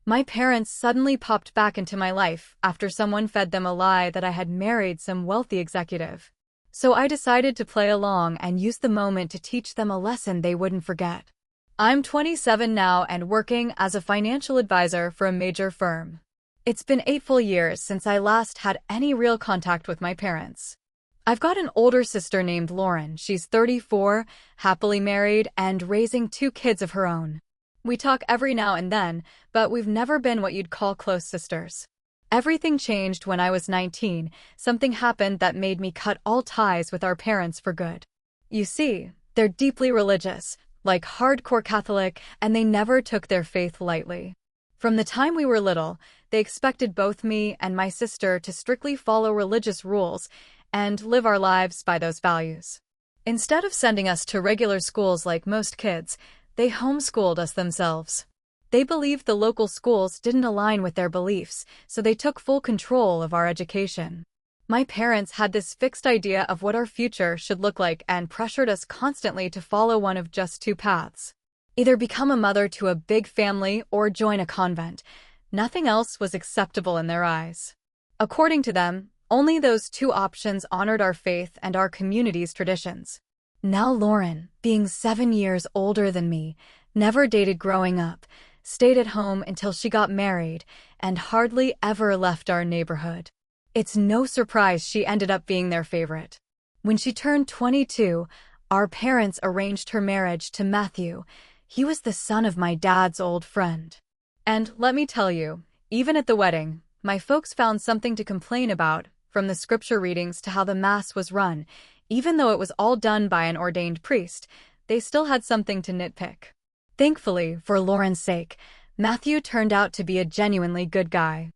My parents suddenly popped back into my life after someone fed them a lie that I had married some wealthy executive. So I decided to play along and use the moment to teach them a lesson they wouldn't forget. I'm 27 now and working as a financial advisor for a major firm. It's been 8 full years since I last had any real contact with my parents. I've got an older sister named Lauren. She's 34, happily married, and raising 2 kids of her own. We talk every now and then, but we've never been what you'd call close sisters. Everything changed when I was 19. Something happened that made me cut all ties with our parents for good. You see, they're deeply religious, like hardcore Catholic, and they never took their faith lightly. From the time we were little, they expected both me and my sister to strictly follow religious rules and live our lives by those values. Instead of sending us to regular schools like most kids, they homeschooled us themselves. They believed the local schools didn't align with their beliefs, so they took full control of our education. My parents had this fixed idea of what our future should look like and pressured us constantly to follow one of just 2 paths. Either become a mother to a big family or join a convent. Nothing else was acceptable in their eyes. According to them, only those 2 options honored our faith and our community's traditions. Now Lauren, being 7 years older than me, never dated growing up, stayed at home until she got married, and hardly ever left our neighborhood. It's no surprise she ended up being their favorite. When she turned 22, our parents arranged her marriage to Matthew. He was the son of my dad's old friend. And let me tell you, even at the wedding, my folks found something to complain about, from the scripture readings to how the mass was run. Even though it was all done by an ordained priest, they still had something to nitpick. Thankfully, for Lauren's sake, Matthew turned out to be a genuinely good guy.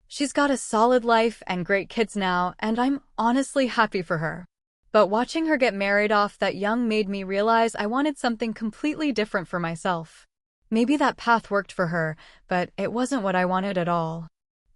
She's got a solid life and great kids now, and I'm honestly happy for her. But watching her get married off that young made me realize I wanted something completely different for myself. Maybe that path worked for her, but it wasn't what I wanted at all.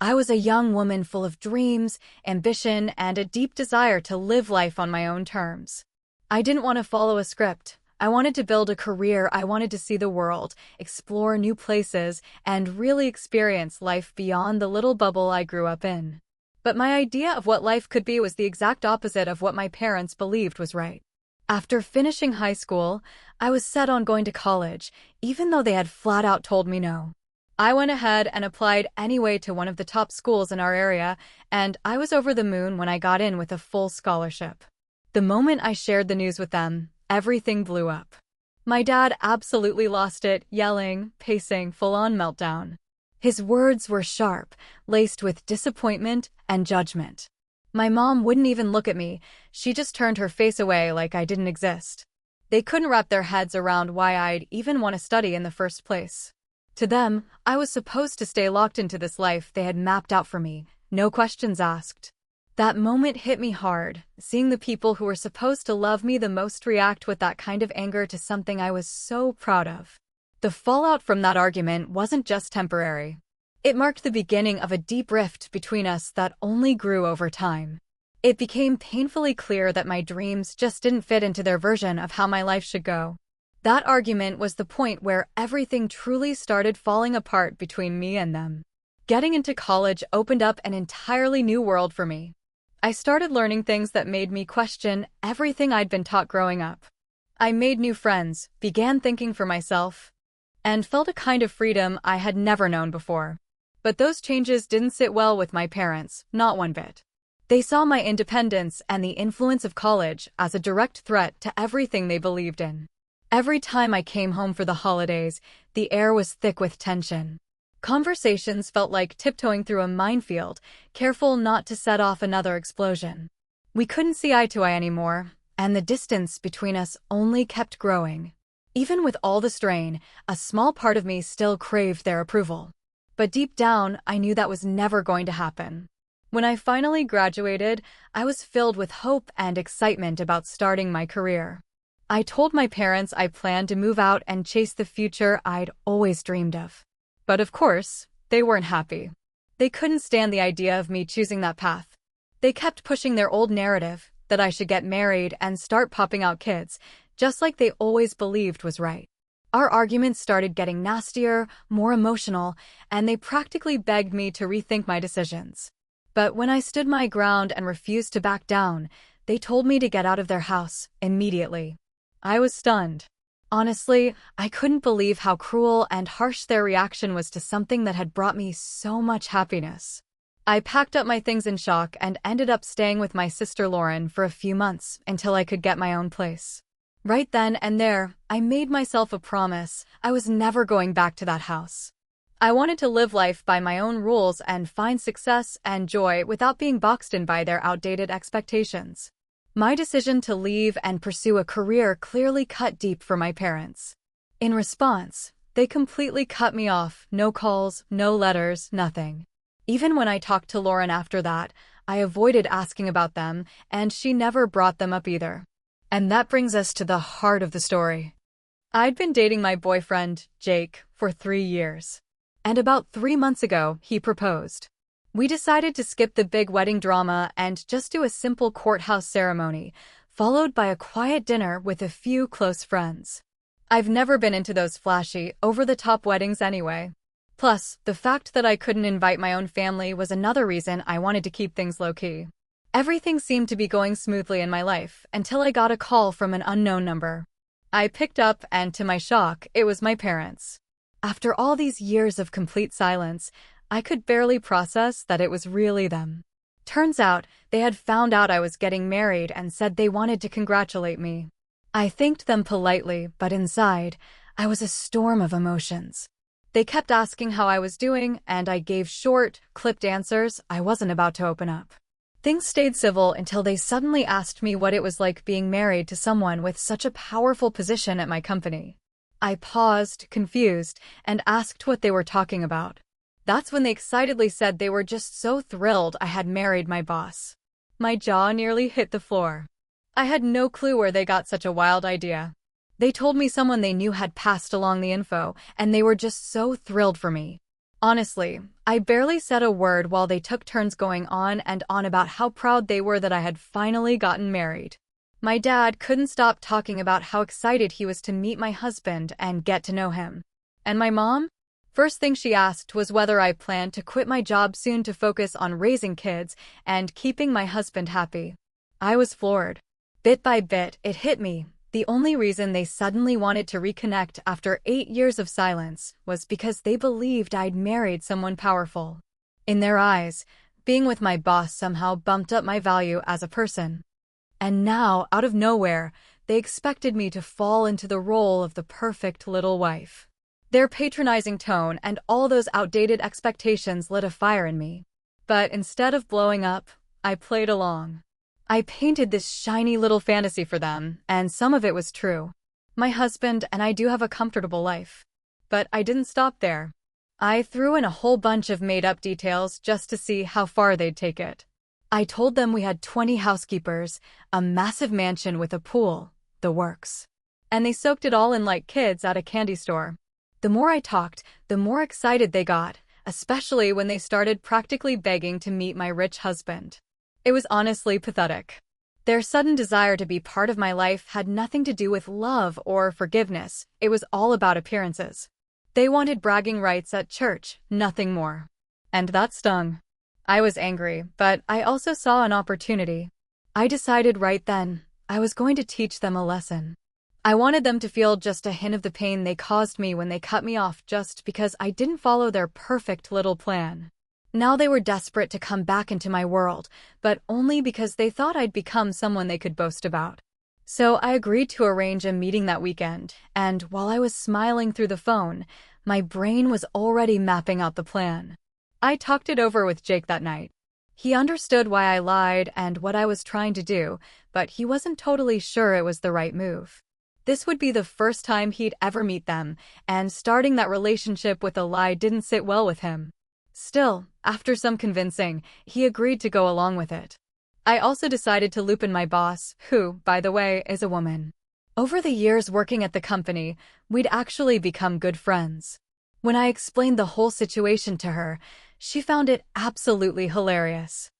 I was a young woman full of dreams, ambition, and a deep desire to live life on my own terms. I didn't want to follow a script. I wanted to build a career. I wanted to see the world, explore new places, and really experience life beyond the little bubble I grew up in. But my idea of what life could be was the exact opposite of what my parents believed was right. After finishing high school, I was set on going to college, even though they had flat out told me no. I went ahead and applied anyway to one of the top schools in our area, and I was over the moon when I got in with a full scholarship. The moment I shared the news with them, everything blew up. My dad absolutely lost it, yelling, pacing, full-on meltdown. His words were sharp, laced with disappointment and judgment. My mom wouldn't even look at me. She just turned her face away like I didn't exist. They couldn't wrap their heads around why I'd even want to study in the first place. To them, I was supposed to stay locked into this life they had mapped out for me, no questions asked. That moment hit me hard, seeing the people who were supposed to love me the most react with that kind of anger to something I was so proud of. The fallout from that argument wasn't just temporary. It marked the beginning of a deep rift between us that only grew over time. It became painfully clear that my dreams just didn't fit into their version of how my life should go. That argument was the point where everything truly started falling apart between me and them. Getting into college opened up an entirely new world for me. I started learning things that made me question everything I'd been taught growing up. I made new friends, began thinking for myself, and felt a kind of freedom I had never known before. But those changes didn't sit well with my parents, not one bit. They saw my independence and the influence of college as a direct threat to everything they believed in. Every time I came home for the holidays, the air was thick with tension. Conversations felt like tiptoeing through a minefield, careful not to set off another explosion. We couldn't see eye to eye anymore, and the distance between us only kept growing. Even with all the strain, a small part of me still craved their approval. But deep down, I knew that was never going to happen. When I finally graduated, I was filled with hope and excitement about starting my career. I told my parents I planned to move out and chase the future I'd always dreamed of. But of course, they weren't happy. They couldn't stand the idea of me choosing that path. They kept pushing their old narrative, that I should get married and start popping out kids, just like they always believed was right. Our arguments started getting nastier, more emotional, and they practically begged me to rethink my decisions. But when I stood my ground and refused to back down, they told me to get out of their house immediately. I was stunned. Honestly, I couldn't believe how cruel and harsh their reaction was to something that had brought me so much happiness. I packed up my things in shock and ended up staying with my sister Lauren for a few months until I could get my own place. Right then and there, I made myself a promise. I was never going back to that house. I wanted to live life by my own rules and find success and joy without being boxed in by their outdated expectations. My decision to leave and pursue a career clearly cut deep for my parents. In response, they completely cut me off. No calls, no letters, nothing. Even when I talked to Lauren after that, I avoided asking about them, and she never brought them up either. And that brings us to the heart of the story. I'd been dating my boyfriend, Jake, for 3 years. And about 3 months ago, he proposed. We decided to skip the big wedding drama and just do a simple courthouse ceremony, followed by a quiet dinner with a few close friends. I've never been into those flashy, over-the-top weddings anyway. Plus, the fact that I couldn't invite my own family was another reason I wanted to keep things low-key. Everything seemed to be going smoothly in my life until I got a call from an unknown number. I picked up, and to my shock, it was my parents. After all these years of complete silence, I could barely process that it was really them. Turns out, they had found out I was getting married and said they wanted to congratulate me. I thanked them politely, but inside, I was a storm of emotions. They kept asking how I was doing, and I gave short, clipped answers. I wasn't about to open up. Things stayed civil until they suddenly asked me what it was like being married to someone with such a powerful position at my company. I paused, confused, and asked what they were talking about. That's when they excitedly said they were just so thrilled I had married my boss. My jaw nearly hit the floor. I had no clue where they got such a wild idea. They told me someone they knew had passed along the info, and they were just so thrilled for me. Honestly, I barely said a word while they took turns going on and on about how proud they were that I had finally gotten married. My dad couldn't stop talking about how excited he was to meet my husband and get to know him. And my mom? First thing she asked was whether I planned to quit my job soon to focus on raising kids and keeping my husband happy. I was floored. Bit by bit, it hit me. The only reason they suddenly wanted to reconnect after 8 years of silence was because they believed I'd married someone powerful. In their eyes, being with my boss somehow bumped up my value as a person. And now, out of nowhere, they expected me to fall into the role of the perfect little wife. Their patronizing tone and all those outdated expectations lit a fire in me. But instead of blowing up, I played along. I painted this shiny little fantasy for them, and some of it was true. My husband and I do have a comfortable life. But I didn't stop there. I threw in a whole bunch of made-up details just to see how far they'd take it. I told them we had 20 housekeepers, a massive mansion with a pool, the works. And they soaked it all in like kids at a candy store. The more I talked, the more excited they got, especially when they started practically begging to meet my rich husband. It was honestly pathetic. Their sudden desire to be part of my life had nothing to do with love or forgiveness. It was all about appearances. They wanted bragging rights at church, nothing more. And that stung. I was angry, but I also saw an opportunity. I decided right then, I was going to teach them a lesson. I wanted them to feel just a hint of the pain they caused me when they cut me off just because I didn't follow their perfect little plan. Now they were desperate to come back into my world, but only because they thought I'd become someone they could boast about. So I agreed to arrange a meeting that weekend, and while I was smiling through the phone, my brain was already mapping out the plan. I talked it over with Jake that night. He understood why I lied and what I was trying to do, but he wasn't totally sure it was the right move. This would be the first time he'd ever meet them, and starting that relationship with a lie didn't sit well with him. Still, after some convincing, he agreed to go along with it. I also decided to loop in my boss, who, by the way, is a woman. Over the years working at the company, we'd actually become good friends. When I explained the whole situation to her, she found it absolutely hilarious.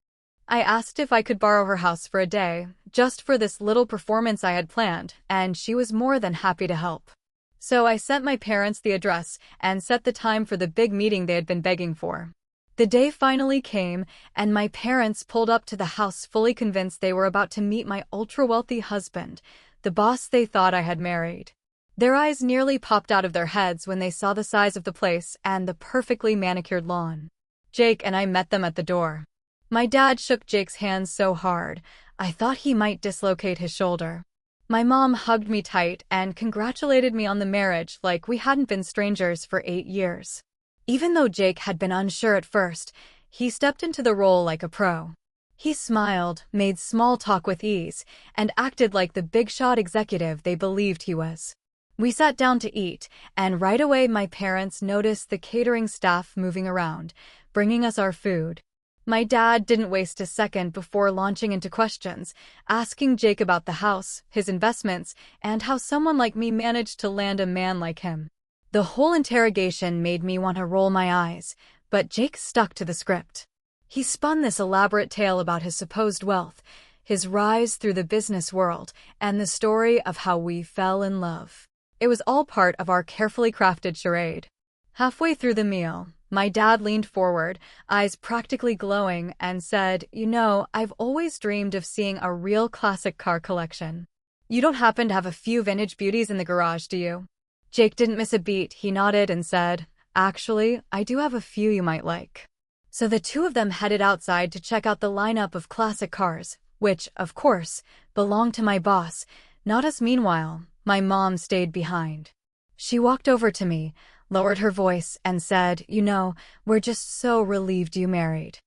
I asked if I could borrow her house for a day, just for this little performance I had planned, and she was more than happy to help. So I sent my parents the address and set the time for the big meeting they had been begging for. The day finally came, and my parents pulled up to the house fully convinced they were about to meet my ultra-wealthy husband, the boss they thought I had married. Their eyes nearly popped out of their heads when they saw the size of the place and the perfectly manicured lawn. Jake and I met them at the door. My dad shook Jake's hand so hard, I thought he might dislocate his shoulder. My mom hugged me tight and congratulated me on the marriage like we hadn't been strangers for 8 years. Even though Jake had been unsure at first, he stepped into the role like a pro. He smiled, made small talk with ease, and acted like the big-shot executive they believed he was. We sat down to eat, and right away my parents noticed the catering staff moving around, bringing us our food. My dad didn't waste a second before launching into questions, asking Jake about the house, his investments, and how someone like me managed to land a man like him. The whole interrogation made me want to roll my eyes, but Jake stuck to the script. He spun this elaborate tale about his supposed wealth, his rise through the business world, and the story of how we fell in love. It was all part of our carefully crafted charade. Halfway through the meal, my dad leaned forward, eyes practically glowing, and said, "You know, I've always dreamed of seeing a real classic car collection. You don't happen to have a few vintage beauties in the garage, do you?" Jake didn't miss a beat. He nodded and said, "Actually, I do have a few you might like." So the two of them headed outside to check out the lineup of classic cars, which, of course, belonged to my boss, not us. Meanwhile, my mom stayed behind. She walked over to me, lowered her voice, and said, "You know, we're just so relieved you married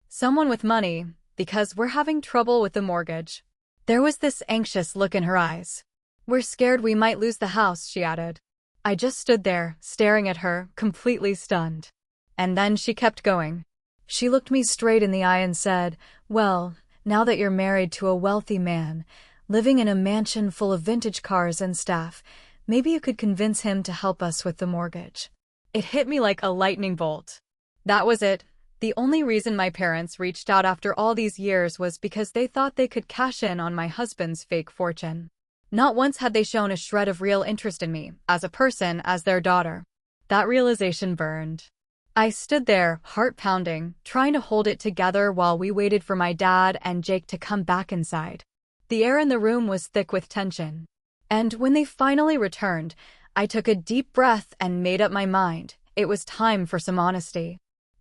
someone with money, because we're having trouble with the mortgage." There was this anxious look in her eyes. "We're scared we might lose the house," she added. I just stood there, staring at her, completely stunned. And then she kept going. She looked me straight in the eye and said, "Well, now that you're married to a wealthy man, living in a mansion full of vintage cars and staff, maybe you could convince him to help us with the mortgage." It hit me like a lightning bolt. That was it. The only reason my parents reached out after all these years was because they thought they could cash in on my husband's fake fortune. Not once had they shown a shred of real interest in me, as a person, as their daughter. That realization burned. I stood there, heart pounding, trying to hold it together while we waited for my dad and Jake to come back inside. The air in the room was thick with tension. And when they finally returned, I took a deep breath and made up my mind. It was time for some honesty.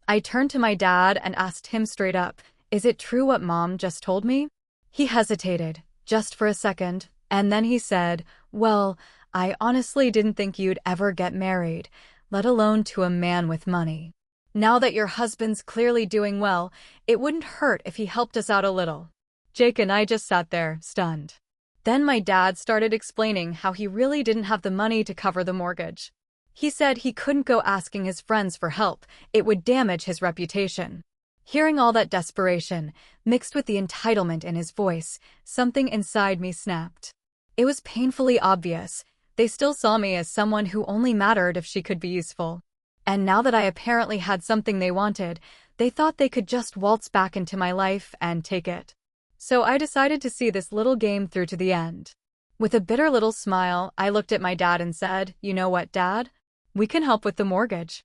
I turned to my dad and asked him straight up, "Is it true what Mom just told me?" He hesitated, just for a second, and then he said, "Well, I honestly didn't think you'd ever get married, let alone to a man with money. Now that your husband's clearly doing well, it wouldn't hurt if he helped us out a little." Jake and I just sat there, stunned. Then my dad started explaining how he really didn't have the money to cover the mortgage. He said he couldn't go asking his friends for help, it would damage his reputation. Hearing all that desperation, mixed with the entitlement in his voice, something inside me snapped. It was painfully obvious. They still saw me as someone who only mattered if she could be useful. And now that I apparently had something they wanted, they thought they could just waltz back into my life and take it. So I decided to see this little game through to the end. With a bitter little smile, I looked at my dad and said, "You know what, Dad? We can help with the mortgage.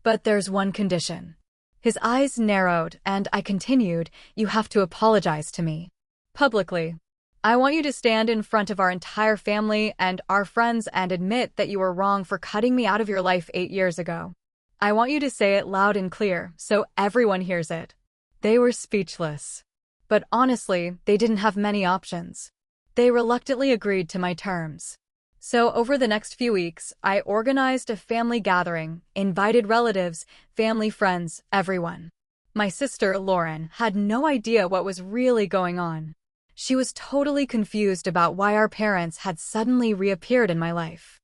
But there's one condition." His eyes narrowed, and I continued, "You have to apologize to me. Publicly. I want you to stand in front of our entire family and our friends and admit that you were wrong for cutting me out of your life 8 years ago. I want you to say it loud and clear, so everyone hears it." They were speechless. But honestly, they didn't have many options. They reluctantly agreed to my terms. So over the next few weeks, I organized a family gathering, invited relatives, family friends, everyone. My sister, Lauren, had no idea what was really going on. She was totally confused about why our parents had suddenly reappeared in my life.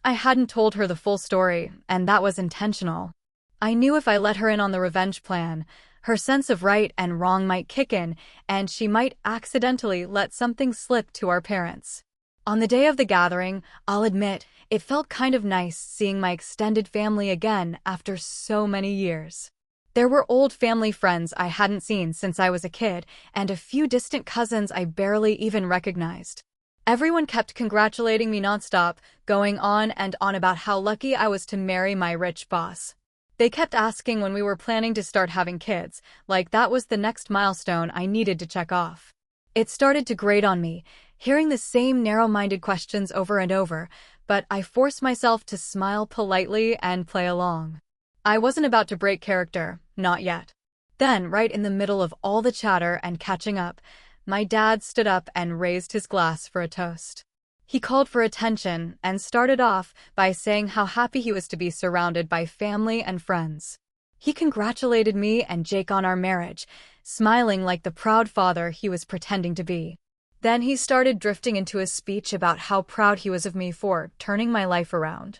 I hadn't told her the full story, and that was intentional. I knew if I let her in on the revenge plan, her sense of right and wrong might kick in, and she might accidentally let something slip to our parents. On the day of the gathering, I'll admit, it felt kind of nice seeing my extended family again after so many years. There were old family friends I hadn't seen since I was a kid, and a few distant cousins I barely even recognized. Everyone kept congratulating me nonstop, going on and on about how lucky I was to marry my rich boss. They kept asking when we were planning to start having kids, like that was the next milestone I needed to check off. It started to grate on me, hearing the same narrow-minded questions over and over, but I forced myself to smile politely and play along. I wasn't about to break character, not yet. Then, right in the middle of all the chatter and catching up, my dad stood up and raised his glass for a toast. He called for attention and started off by saying how happy he was to be surrounded by family and friends. He congratulated me and Jake on our marriage, smiling like the proud father he was pretending to be. Then he started drifting into a speech about how proud he was of me for turning my life around.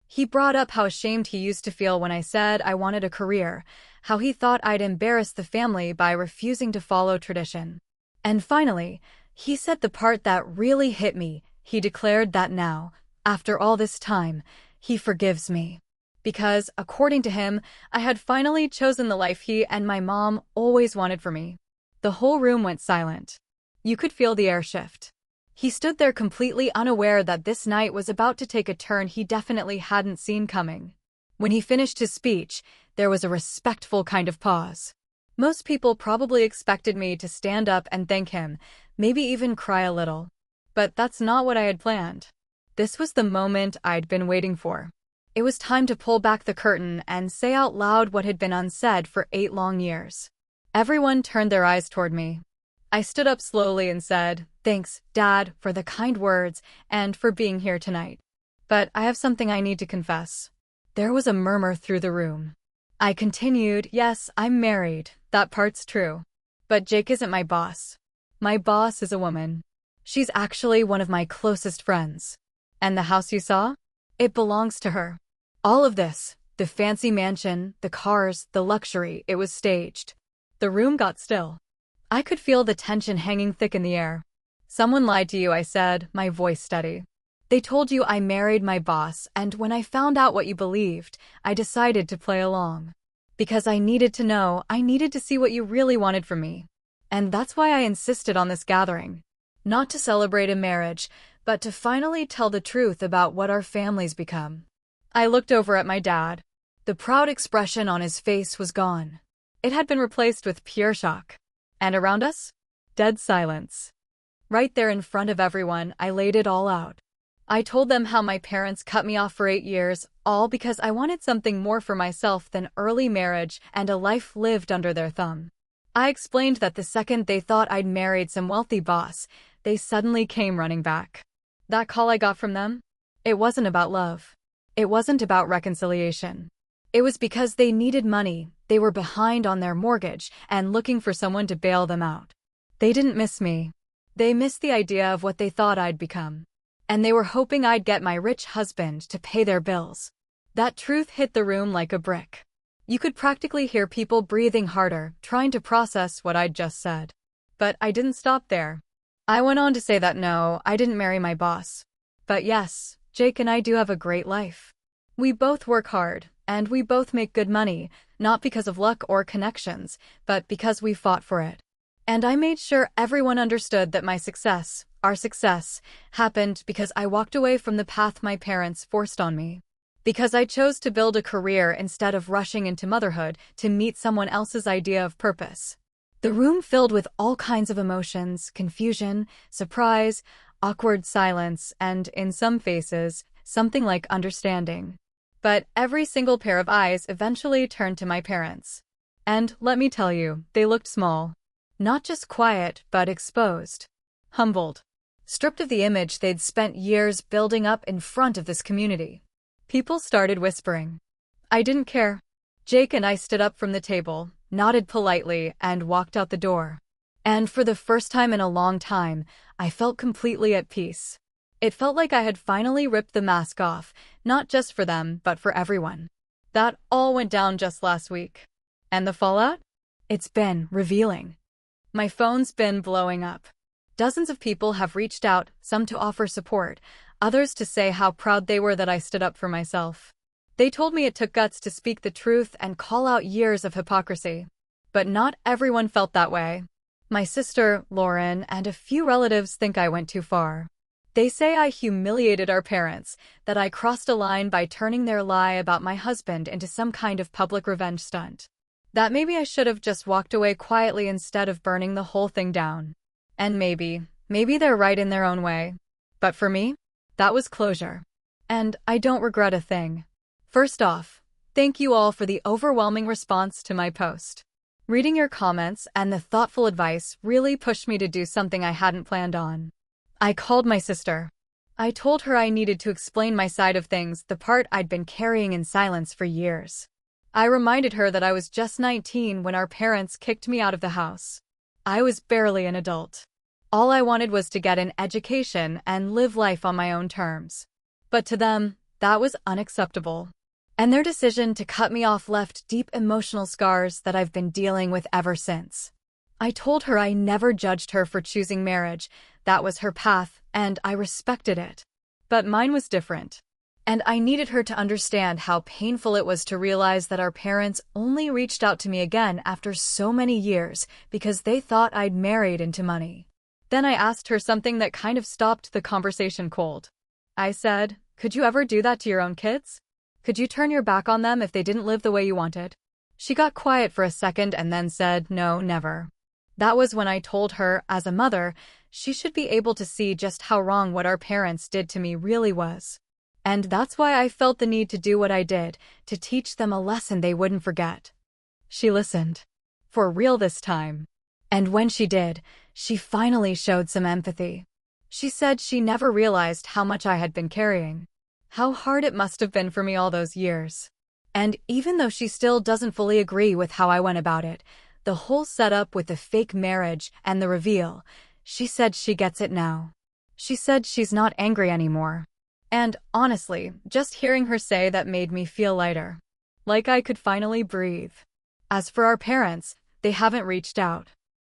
He brought up how ashamed he used to feel when I said I wanted a career, how he thought I'd embarrass the family by refusing to follow tradition. And finally, he said the part that really hit me. He declared that now, after all this time, he forgives me. Because, according to him, I had finally chosen the life he and my mom always wanted for me. The whole room went silent. You could feel the air shift. He stood there completely unaware that this night was about to take a turn he definitely hadn't seen coming. When he finished his speech, there was a respectful kind of pause. Most people probably expected me to stand up and thank him, maybe even cry a little. But that's not what I had planned. This was the moment I'd been waiting for. It was time to pull back the curtain and say out loud what had been unsaid for 8 long years. Everyone turned their eyes toward me. I stood up slowly and said, "Thanks, Dad, for the kind words and for being here tonight. But I have something I need to confess." There was a murmur through the room. I continued, "Yes, I'm married. That part's true. But Jake isn't my boss. My boss is a woman. She's actually one of my closest friends. And the house you saw? It belongs to her. All of this, the fancy mansion, the cars, the luxury, it was staged." The room got still. I could feel the tension hanging thick in the air. "Someone lied to you," I said, my voice steady. "They told you I married my boss, and when I found out what you believed, I decided to play along. Because I needed to know, I needed to see what you really wanted from me. And that's why I insisted on this gathering. Not to celebrate a marriage, but to finally tell the truth about what our families become." I looked over at my dad. The proud expression on his face was gone. It had been replaced with pure shock. And around us? Dead silence. Right there in front of everyone, I laid it all out. I told them how my parents cut me off for 8 years, all because I wanted something more for myself than early marriage and a life lived under their thumb. I explained that the second they thought I'd married some wealthy boss, they suddenly came running back. That call I got from them? It wasn't about love. It wasn't about reconciliation. It was because they needed money, they were behind on their mortgage, and looking for someone to bail them out. They didn't miss me. They missed the idea of what they thought I'd become. And they were hoping I'd get my rich husband to pay their bills. That truth hit the room like a brick. You could practically hear people breathing harder, trying to process what I'd just said. But I didn't stop there. I went on to say that no, I didn't marry my boss. But yes, Jake and I do have a great life. We both work hard, and we both make good money, not because of luck or connections, but because we fought for it. And I made sure everyone understood that my success, our success, happened because I walked away from the path my parents forced on me. Because I chose to build a career instead of rushing into motherhood to meet someone else's idea of purpose. The room filled with all kinds of emotions, confusion, surprise, awkward silence, and, in some faces, something like understanding. But every single pair of eyes eventually turned to my parents. And, let me tell you, they looked small. Not just quiet, but exposed. Humbled. Stripped of the image they'd spent years building up in front of this community. People started whispering. I didn't care. Jake and I stood up from the table, nodded politely, and walked out the door. And for the first time in a long time, I felt completely at peace. It felt like I had finally ripped the mask off, not just for them, but for everyone. That all went down just last week. And the fallout? It's been revealing. My phone's been blowing up. Dozens of people have reached out, some to offer support, others to say how proud they were that I stood up for myself. They told me it took guts to speak the truth and call out years of hypocrisy. But not everyone felt that way. My sister, Lauren, and a few relatives think I went too far. They say I humiliated our parents, that I crossed a line by turning their lie about my husband into some kind of public revenge stunt. That maybe I should have just walked away quietly instead of burning the whole thing down. And maybe they're right in their own way. But for me, that was closure. And I don't regret a thing. First off, thank you all for the overwhelming response to my post. Reading your comments and the thoughtful advice really pushed me to do something I hadn't planned on. I called my sister. I told her I needed to explain my side of things, the part I'd been carrying in silence for years. I reminded her that I was just 19 when our parents kicked me out of the house. I was barely an adult. All I wanted was to get an education and live life on my own terms. But to them, that was unacceptable. And their decision to cut me off left deep emotional scars that I've been dealing with ever since. I told her I never judged her for choosing marriage. That was her path, and I respected it. But mine was different. And I needed her to understand how painful it was to realize that our parents only reached out to me again after so many years because they thought I'd married into money. Then I asked her something that kind of stopped the conversation cold. I said, "Could you ever do that to your own kids? Could you turn your back on them if they didn't live the way you wanted?" She got quiet for a second and then said, "No, never." That was when I told her, as a mother, she should be able to see just how wrong what our parents did to me really was. And that's why I felt the need to do what I did, to teach them a lesson they wouldn't forget. She listened. For real this time. And when she did, she finally showed some empathy. She said she never realized how much I had been carrying. How hard it must have been for me all those years. And even though she still doesn't fully agree with how I went about it, the whole setup with the fake marriage and the reveal, she said she gets it now. She said she's not angry anymore. And honestly, just hearing her say that made me feel lighter. Like I could finally breathe. As for our parents, they haven't reached out.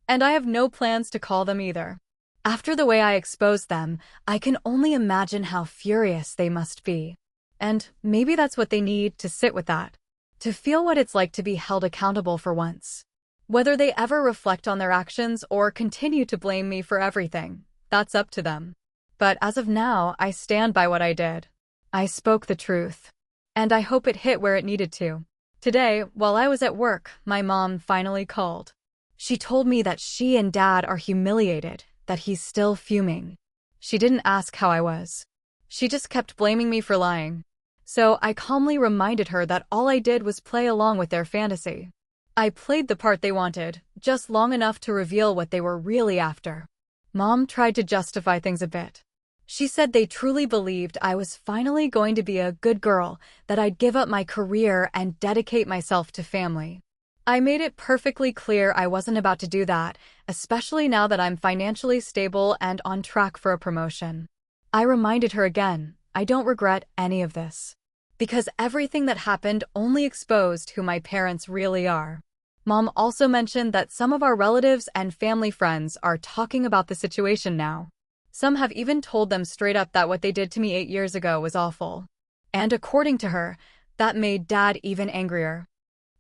And I have no plans to call them either. After the way I exposed them, I can only imagine how furious they must be. And maybe that's what they need, to sit with that. To feel what it's like to be held accountable for once. Whether they ever reflect on their actions or continue to blame me for everything, that's up to them. But as of now, I stand by what I did. I spoke the truth. And I hope it hit where it needed to. Today, while I was at work, my mom finally called. She told me that she and Dad are humiliated, that he's still fuming. She didn't ask how I was. She just kept blaming me for lying. So I calmly reminded her that all I did was play along with their fantasy. I played the part they wanted, just long enough to reveal what they were really after. Mom tried to justify things a bit. She said they truly believed I was finally going to be a good girl, that I'd give up my career and dedicate myself to family. I made it perfectly clear I wasn't about to do that, especially now that I'm financially stable and on track for a promotion. I reminded her again, I don't regret any of this. Because everything that happened only exposed who my parents really are. Mom also mentioned that some of our relatives and family friends are talking about the situation now. Some have even told them straight up that what they did to me 8 years ago was awful. And according to her, that made Dad even angrier.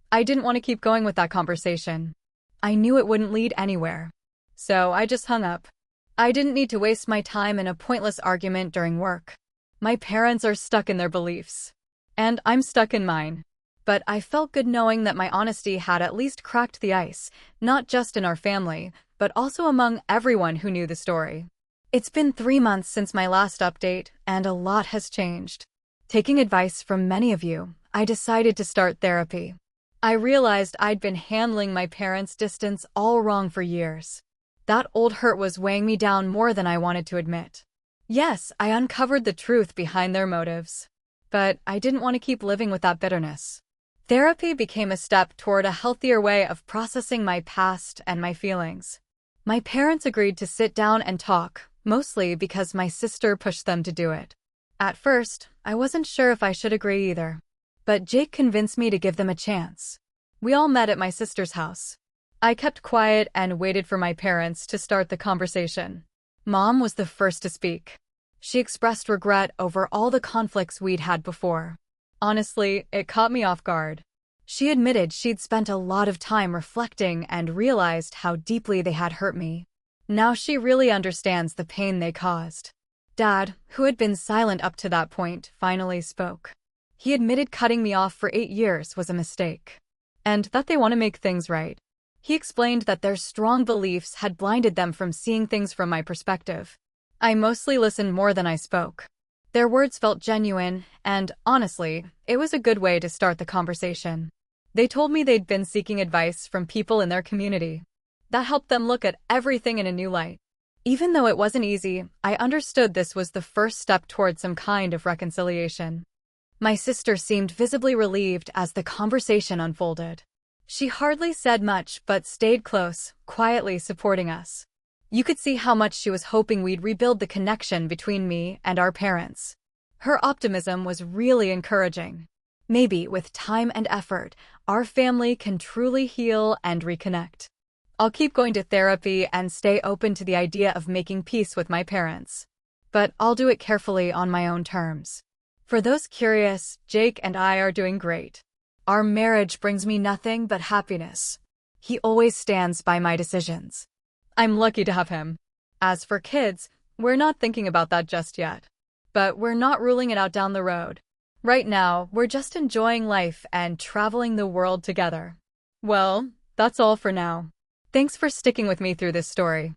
I didn't want to keep going with that conversation. I knew it wouldn't lead anywhere. So I just hung up. I didn't need to waste my time in a pointless argument during work. My parents are stuck in their beliefs. And I'm stuck in mine. But I felt good knowing that my honesty had at least cracked the ice, not just in our family, but also among everyone who knew the story. It's been 3 months since my last update, and a lot has changed. Taking advice from many of you, I decided to start therapy. I realized I'd been handling my parents' distance all wrong for years. That old hurt was weighing me down more than I wanted to admit. Yes, I uncovered the truth behind their motives. But I didn't want to keep living with that bitterness. Therapy became a step toward a healthier way of processing my past and my feelings. My parents agreed to sit down and talk, mostly because my sister pushed them to do it. At first, I wasn't sure if I should agree either. But Jake convinced me to give them a chance. We all met at my sister's house. I kept quiet and waited for my parents to start the conversation. Mom was the first to speak. She expressed regret over all the conflicts we'd had before. Honestly, it caught me off guard. She admitted she'd spent a lot of time reflecting and realized how deeply they had hurt me. Now she really understands the pain they caused. Dad, who had been silent up to that point, finally spoke. He admitted cutting me off for 8 years was a mistake, and that they want to make things right. He explained that their strong beliefs had blinded them from seeing things from my perspective. I mostly listened more than I spoke. Their words felt genuine, and, honestly, it was a good way to start the conversation. They told me they'd been seeking advice from people in their community. That helped them look at everything in a new light. Even though it wasn't easy, I understood this was the first step toward some kind of reconciliation. My sister seemed visibly relieved as the conversation unfolded. She hardly said much but stayed close, quietly supporting us. You could see how much she was hoping we'd rebuild the connection between me and our parents. Her optimism was really encouraging. Maybe, with time and effort, our family can truly heal and reconnect. I'll keep going to therapy and stay open to the idea of making peace with my parents. But I'll do it carefully on my own terms. For those curious, Jake and I are doing great. Our marriage brings me nothing but happiness. He always stands by my decisions. I'm lucky to have him. As for kids, we're not thinking about that just yet. But we're not ruling it out down the road. Right now, we're just enjoying life and traveling the world together. Well, that's all for now. Thanks for sticking with me through this story.